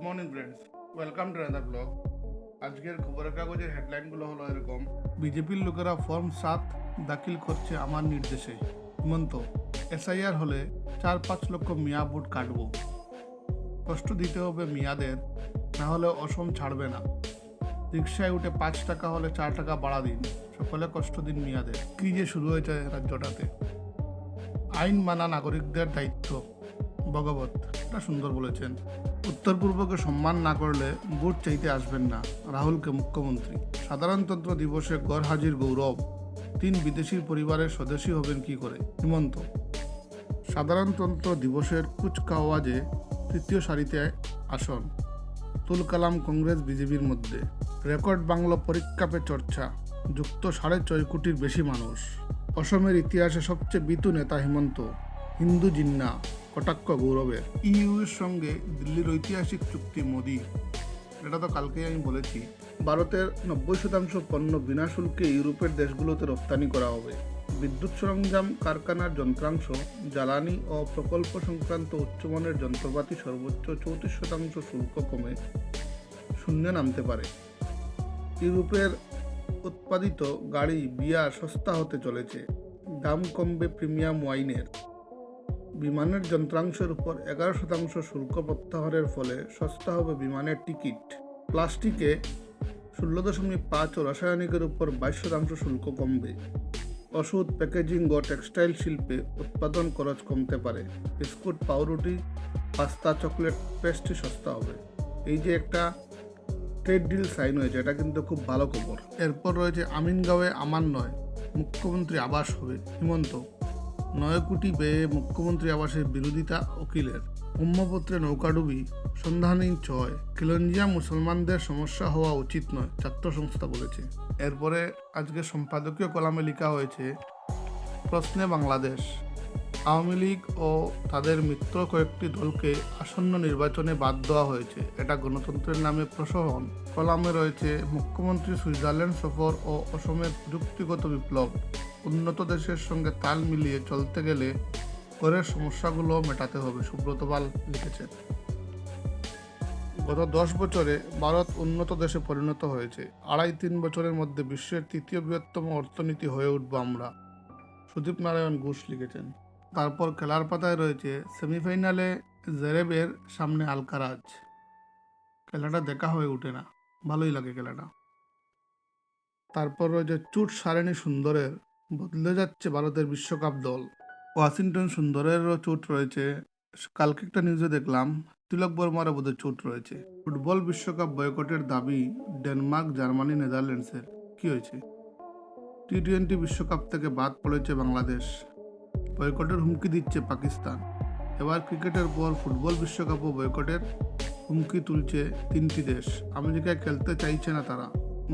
Morning friends, welcome to another blog. আজকের খবরের কাগজের হেডলাইনগুলো হলো এরকম: বিজেপির লোকেরা ফর্ম 7 দাখিল করছে আমার নির্দেশে। হিমন্ত, এসআইআর হলে 4-5 লক্ষ মিয়া ভোট কাটবো। কষ্ট দিতে হবে মিয়াদের, না হলে অসম ছাড়বে না। রিক্সায় উঠে 5 টাকা হলে 4 টাকা বাড়া দিন, সকলে কষ্ট দিন মিয়াদের। কি যে শুরু হয়েছে রাজ্যটাতে। আইন মানা নাগরিকদের দায়িত্ব। ভগবত, এটা সুন্দর বলেছেন। উত্তর পূর্বকে সম্মান না করলে ভোট চাইতে আসবেন না, রাহুলকে মুখ্যমন্ত্রী। সাধারণতন্ত্র দিবসে গড় হাজির গৌরব, 3 বিদেশির পরিবারের সদস্য হবেন কি করে। হিমন্ত, সাধারণতন্ত্র দিবসের কুচকাওয়াজে তৃতীয় সারিতে আসন। তুল কালাম কংগ্রেস বিজেপির মধ্যে। রেকর্ড বাংলা পরীক্ষা পে চর্চা, যুক্ত 6.5 কোটির বেশি মানুষ। অসমের ইতিহাসে সবচেয়ে বিতু নেতা হিমন্ত, হিন্দু জিন্না, কটাক্ষ গৌরবের। ইউএর সঙ্গে দিল্লির ঐতিহাসিক চুক্তি মোদি, এটা তো কালকেই আমি বলেছি। ভারতের 90% পণ্য বিনা শুল্কে ইউরোপের দেশগুলোতে রপ্তানি করা হবে। বিদ্যুৎ সরঞ্জাম কারখানার যন্ত্রাংশ, জ্বালানি ও প্রকল্প সংক্রান্ত উচ্চমানের যন্ত্রপাতি সর্বোচ্চ 34% শুল্ক কমে শূন্যে নামতে পারে। ইউরোপের উৎপাদিত গাড়ি বিয়ার সস্তা হতে চলেছে, দাম কমবে প্রিমিয়াম ওয়াইনের। বিমানের যন্ত্রাংশের উপর 11% শুল্ক প্রত্যাহারের ফলে সস্তা হবে বিমানের টিকিট। প্লাস্টিকে 16.5 ও রাসায়নিকের উপর 22% শুল্ক কমবে। ওষুধ, প্যাকেজিং ও টেক্সটাইল শিল্পে উৎপাদন খরচ কমতে পারে। বিস্কুট, পাউরুটি, পাস্তা, চকলেট, পেস্ট্রি সস্তা হবে। এই যে একটা ট্রেড ডিল সাইন হয়েছে, এটা কিন্তু খুব ভালো খবর। এরপর রয়েছে আমিনগাঁওয়ে আমার নয়, মুখ্যমন্ত্রী আবাস হবে। হিমন্ত, 9 কোটি ব্যয়ে মুখ্যমন্ত্রী আবাসের বিরোধিতা উকিলের। ব্রহ্মপুত্রে নৌকাডুবি, সন্ধানহীন 6। খিলঞ্জিয়া মুসলমানদের সমস্যা হওয়া উচিত নয়, ছাত্র সংস্থা বলেছে। এরপরে আজকে সম্পাদকীয় কলামে লেখা হয়েছে, প্রশ্নে বাংলাদেশ, আওয়ামী লীগ ও তাদের মিত্র কয়েকটি দলকে আসন্ন নির্বাচনে বাদ দেওয়া হয়েছে, এটা গণতন্ত্রের নামে প্রহসন। কলামে রয়েছে মুখ্যমন্ত্রী সুইজারল্যান্ড সফর ও অসমের প্রযুক্তিগত বিপ্লব। উন্নত দেশের সঙ্গে তাল মিলিয়ে চলতে গেলে ঘরের সমস্যাগুলো মেটাতে হবে, সুব্রত পাল লিখেছেন। গত 10 বছরে ভারত উন্নত দেশে পরিণত হয়েছে। 2.5-3 বছরের মধ্যে বিশ্বের 3য় বৃহত্তম অর্থনীতি হয়ে উঠব আমরা, সুদীপ নারায়ণ ঘোষ লিখেছেন। তারপর খেলার পাতায় রয়েছে সেমিফাইনালে জেরেবের সামনে আলকারাজ। খেলাটা দেখা হয়ে ওঠে না, ভালোই লাগে খেলাটা। তারপর রয়েছে চুট সারেনি সুন্দরের, বদলে যাচ্ছে ভারতের বিশ্বকাপ দল। ওয়াশিংটন সুন্দরেরও চোট রয়েছে। কালকে একটা নিউজে দেখলাম তিলক বর্মারও বোধহয় চোট রয়েছে। ফুটবল বিশ্বকাপ বয়কটের দাবি ডেনমার্ক, জার্মানি, নেদারল্যান্ডসের। কি হয়েছে? টি-20 বিশ্বকাপ থেকে বাদ পড়েছে বাংলাদেশ, বয়কটের হুমকি দিচ্ছে পাকিস্তান। এবার ক্রিকেটের পর ফুটবল বিশ্বকাপও বয়কটের হুমকি তুলছে 3টি দেশ। আমেরিকায় খেলতে চাইছে না তারা।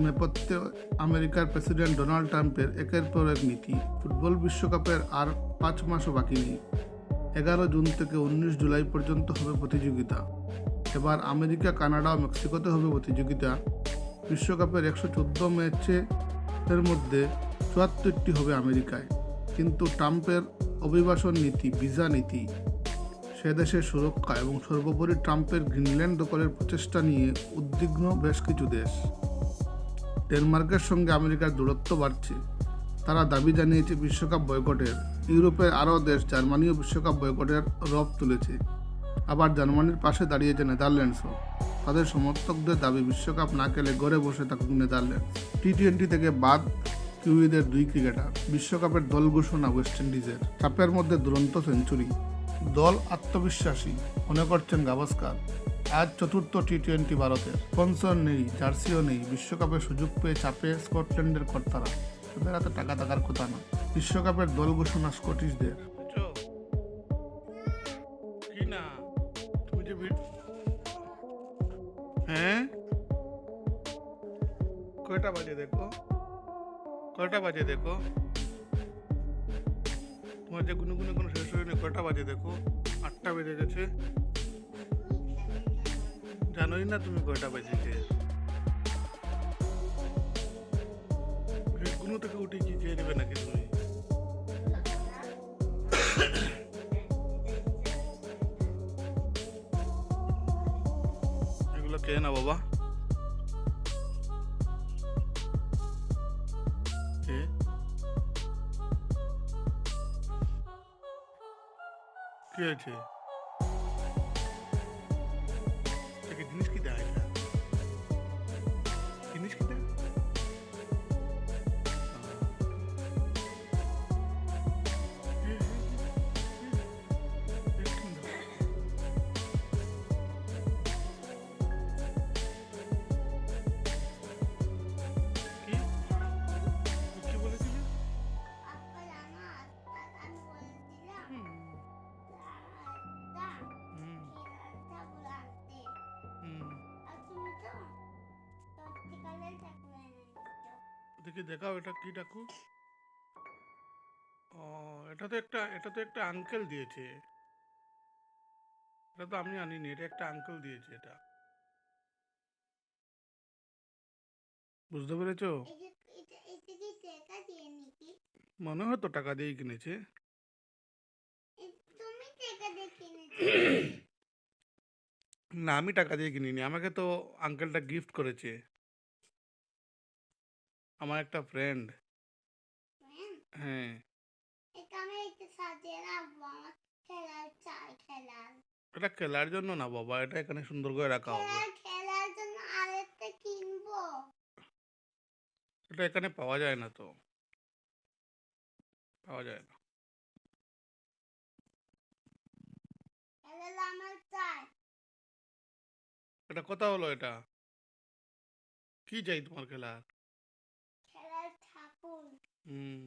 নেপথ্যে আমেরিকার প্রেসিডেন্ট ডোনাল্ড ট্রাম্পের একের পর এক নীতি। ফুটবল বিশ্বকাপের আর 5 মাসও বাকি নেই। 11 জুন থেকে 19 জুলাই পর্যন্ত হবে প্রতিযোগিতা। এবার আমেরিকা, কানাডা ও মেক্সিকোতে হবে প্রতিযোগিতা। বিশ্বকাপের 114 ম্যাচের মধ্যে 74টি হবে আমেরিকায়। কিন্তু ট্রাম্পের অভিবাসন নীতি, ভিসা নীতি, সে দেশের সুরক্ষা এবং সর্বোপরি ট্রাম্পের গ্রিনল্যান্ড দখলের প্রচেষ্টা নিয়ে উদ্বিগ্ন বেশ কিছু দেশ। ডেনমার্কের সঙ্গে আমেরিকার দূরত্ব বাড়ছে, তারা দাবি জানিয়েছে বিশ্বকাপ বয়কটের। ইউরোপের আরও দেশ, জার্মানিও বিশ্বকাপ বয়কটের রব তুলেছে। আবার জার্মানির পাশে দাঁড়িয়েছে নেদারল্যান্ডসও। তাদের সমর্থকদের দাবি বিশ্বকাপ না খেলে ঘরে বসে থাকুক নেদারল্যান্ডস। টি-20 থেকে বাদ কিউইদের 2 ক্রিকেটার। বিশ্বকাপের দল ঘোষণা ওয়েস্ট ইন্ডিজের। চাপের মধ্যে দুরন্ত সেঞ্চুরি, দল আত্মবিশ্বাসী মনে করছেন গাভাস্কার। আজ 4র্থ টি-20 ভারতের। স্পন্সর নেই, জার্সিও নেই। বিশ্বকাপের সুযোগ পেয়ে চাপে স্কটল্যান্ডের কর্তারা, তাদের হাতে টাকা থাকার কথা না। বিশ্বকাপের দল ঘোষণা স্কটিশদের। কি না তুমি যে হ্যাঁ, কয়টা বাজে দেখো, কয়টা বাজে দেখো, তোমার যে গুনগুনে কোনো শেষ হয়নি। কয়টা বাজে দেখো, 8টা বেজে গেছে। জানোই না তুমি কয়টা বাজেছে। গুনো থেকে উঠে কি চেয়ে নেবে নাকি তুমি? খেয়ে না বাবা, খেয়ে। কি হয়েছে? তাকে জিনিস কি দেয় এটা? জিনিস কি দেয়? কি? কি বলেছিলে? আপা জানো আজকাল আমি বলেছিলাম হুম, রাস্তা হুম, ঠাকুর আনতে হুম। আর তুমি তো সত্যিকারের ঠাকুর এনে দিচ্ছ। দেখি দেখাও এটা কি ঠাকুর? ও, এটা তো একটা আঙ্কেল দিয়েছে। এটা তো আমি আনিনি, এটা একটা আঙ্কেল দিয়েছে এটা। বুঝতে পেরেছো? এই যে এটা কি টাকা দিয়ে নাকি? মনে হয় তো টাকা দিয়েই কিনেছে। তুমি টাকা দিয়ে কিনেছো নাকি? না, আমি টাকা দিয়ে কিনিনি, আমাকে তো আঙ্কেলটা গিফট করেছে, আমার একটা ফ্রেন্ড। ম্যাম, হ্যাঁ। এটা আমি একটু সাজিয়ে রাখবো আমার খেলার চাই খেলার এটা খেলার জন্য না বাবা, এটা এখানে সুন্দর করে রাখা হবে। খেলার জন্য আরেকটা কিনবো। এটা এখানে পাওয়া যায় না তো, পাওয়া যায় না। খেলার আমার চাই এটা কথা হলো এটা? কি চাই তোমার খেলার? খেলার ঠাকুর। হুম।